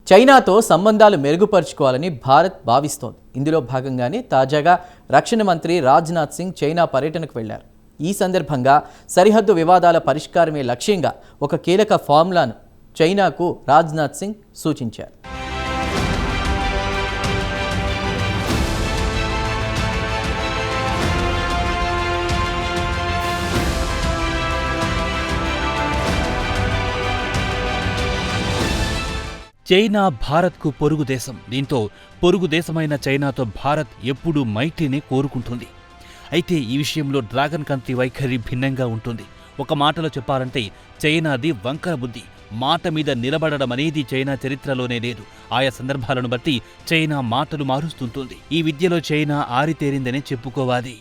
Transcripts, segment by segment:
చైనాతో సంబంధాలు మెరుగుపరుచుకోవాలని భారత్ భావిస్తోంది. ఇందులో భాగంగానే తాజాగా రక్షణ మంత్రి రాజ్నాథ్ సింగ్ చైనా పర్యటనకు వెళ్లారు. ఈ సందర్భంగా సరిహద్దు వివాదాల పరిష్కారమే లక్ష్యంగా ఒక కీలక ఫార్ములాను చైనాకు రాజ్నాథ్ సింగ్ సూచించారు. చైనా భారత్కు పొరుగు దేశం. దీంతో పొరుగు దేశమైన చైనాతో భారత్ ఎప్పుడూ మైత్రిని కోరుకుంటుంది. అయితే ఈ విషయంలో డ్రాగన్ కంట్రీ వైఖరి భిన్నంగా ఉంటుంది. ఒక మాటలో చెప్పాలంటే చైనాది వంకర బుద్ధి. మాట మీద నిలబడడం అనేది చైనా చరిత్రలోనే లేదు. ఆయా సందర్భాలను బట్టి చైనా మాటలు మారుస్తుంటుంది. ఈ విద్యలో చైనా ఆరితేరిందనే చెప్పుకోవాలి.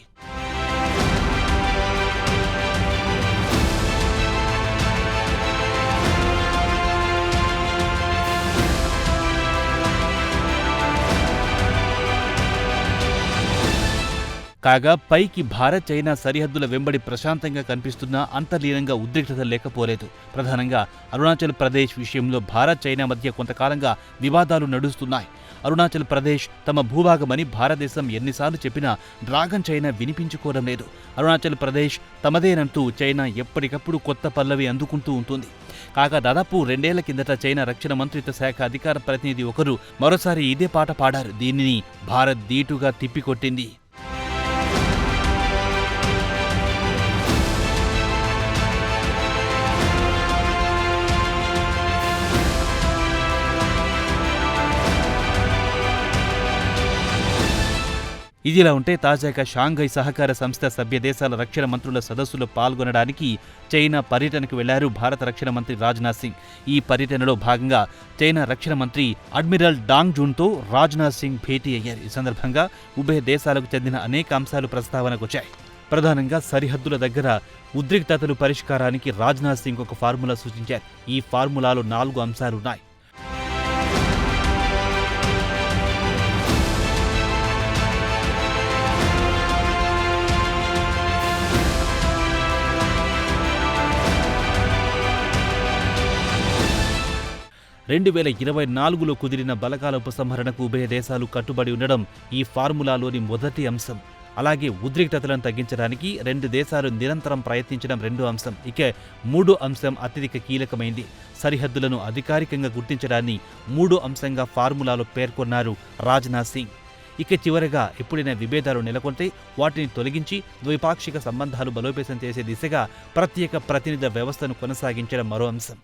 కాగా పైకి భారత్ చైనా సరిహద్దుల వెంబడి ప్రశాంతంగా కనిపిస్తున్నా అంతర్లీనంగా ఉద్రిక్తత లేకపోలేదు. ప్రధానంగా అరుణాచల్ ప్రదేశ్ విషయంలో భారత్ చైనా మధ్య కొంతకాలంగా వివాదాలు నడుస్తున్నాయి. అరుణాచల్ ప్రదేశ్ తమ భూభాగమని భారతదేశం ఎన్నిసార్లు చెప్పినా డ్రాగన్ చైనా వినిపించుకోవడం లేదు. అరుణాచల్ ప్రదేశ్ తమదేనంటూ చైనా ఎప్పటికప్పుడు కొత్త పల్లవి అందుకుంటూ ఉంటుంది. కాగా దాదాపు 2 ఏళ్ల కిందట చైనా రక్షణ మంత్రిత్వ శాఖ అధికార ప్రతినిధి ఒకరు మరోసారి ఇదే పాట పాడారు. దీనిని భారత్ ధీటుగా తిప్పికొట్టింది. ఇదిలా ఉంటే తాజాగా షాంఘై సహకార సంస్థ సభ్య దేశాల రక్షణ మంత్రుల సదస్సులో పాల్గొనడానికి చైనా పర్యటనకు వెళ్లారు భారత రక్షణ మంత్రి రాజ్నాథ్ సింగ్. ఈ పర్యటనలో భాగంగా చైనా రక్షణ మంత్రి అడ్మిరల్ డాంగ్ జూన్తో రాజ్నాథ్ సింగ్ భేటీ అయ్యారు. ఈ సందర్భంగా ఉభయ దేశాలకు చెందిన అనేక అంశాలు ప్రస్తావనకొచ్చాయి. ప్రధానంగా సరిహద్దుల దగ్గర ఉద్రిక్తతలు పరిష్కారానికి రాజ్నాథ్ సింగ్ ఒక ఫార్ములా సూచించారు. ఈ ఫార్ములాలో 4 అంశాలున్నాయి. రెండు 2024లో కుదిరిన బలగాల ఉపసంహరణకు ఉభయ దేశాలు కట్టుబడి ఉండడం ఈ ఫార్ములాలోని మొదటి అంశం. అలాగే ఉద్రిక్తతలను తగ్గించడానికి 2 దేశాలు నిరంతరం ప్రయత్నించడం రెండో అంశం. ఇక 3వ అంశం అత్యధిక కీలకమైంది. సరిహద్దులను అధికారికంగా గుర్తించడాన్ని 3వ అంశంగా ఫార్ములాలో పేర్కొన్నారు రాజ్నాథ్ సింగ్. ఇక చివరగా ఎప్పుడైనా విభేదాలు నెలకొంటే వాటిని తొలగించి ద్వైపాక్షిక సంబంధాలు బలోపేతం చేసే దిశగా ప్రత్యేక ప్రతినిధి వ్యవస్థను కొనసాగించడం మరో అంశం.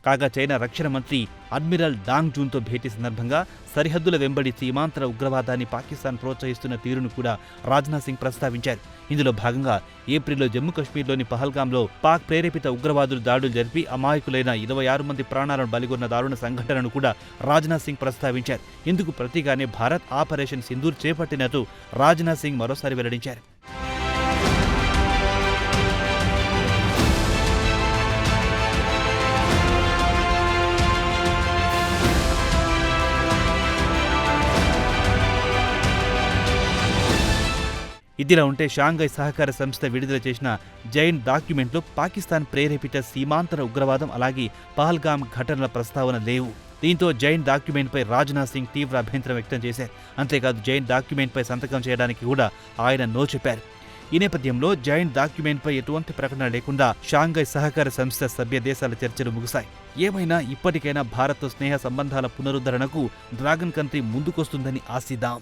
కాగా చైనా రక్షణ మంత్రి అడ్మిరల్ డాంగ్ జూన్తో భేటీ సందర్భంగా సరిహద్దుల వెంబడి సీమాంతర ఉగ్రవాదాన్ని పాకిస్తాన్ ప్రోత్సహిస్తున్న తీరును కూడా రాజ్నాథ్ సింగ్ ప్రస్తావించారు. ఇందులో భాగంగా ఏప్రిల్లో జమ్మూ కశ్మీర్లోని పహల్గాంలో పాక్ ప్రేరేపిత ఉగ్రవాదులు దాడులు జరిపి అమాయకులైన 26 మంది ప్రాణాలను బలిగొన్న దారుణ సంఘటనను కూడా రాజ్నాథ్ సింగ్ ప్రస్తావించారు. ఇందుకు ప్రతిగానే భారత్ ఆపరేషన్ సింధూర్ చేపట్టినట్టు రాజ్నాథ్ సింగ్ మరోసారి వెల్లడించారు. ఇదిలా ఉంటే షాంఘై సహకార సంస్థ విడుదల చేసిన జైంట్ డాక్యుమెంట్లో పాకిస్తాన్ ప్రేరేపిత సీమాంతర ఉగ్రవాదం అలాగే పహల్గామ్ ఘటనల ప్రస్తావన లేవు. దీంతో జైంట్ డాక్యుమెంట్పై రాజ్నాథ్ సింగ్ తీవ్ర అభ్యంతరం వ్యక్తం చేశారు. అంతేకాదు జైంట్ డాక్యుమెంట్పై సంతకం చేయడానికి కూడా ఆయన నో చెప్పారు. ఈ నేపథ్యంలో జాయింట్ డాక్యుమెంట్పై ఎటువంటి ప్రకటన లేకుండా షాంఘై సహకార సంస్థ సభ్య దేశాల చర్చలు ముగిశాయి. ఏమైనా ఇప్పటికైనా భారత్తో స్నేహ సంబంధాల పునరుద్ధరణకు డ్రాగన్ కంట్రీ ముందుకొస్తుందని ఆశిద్దాం.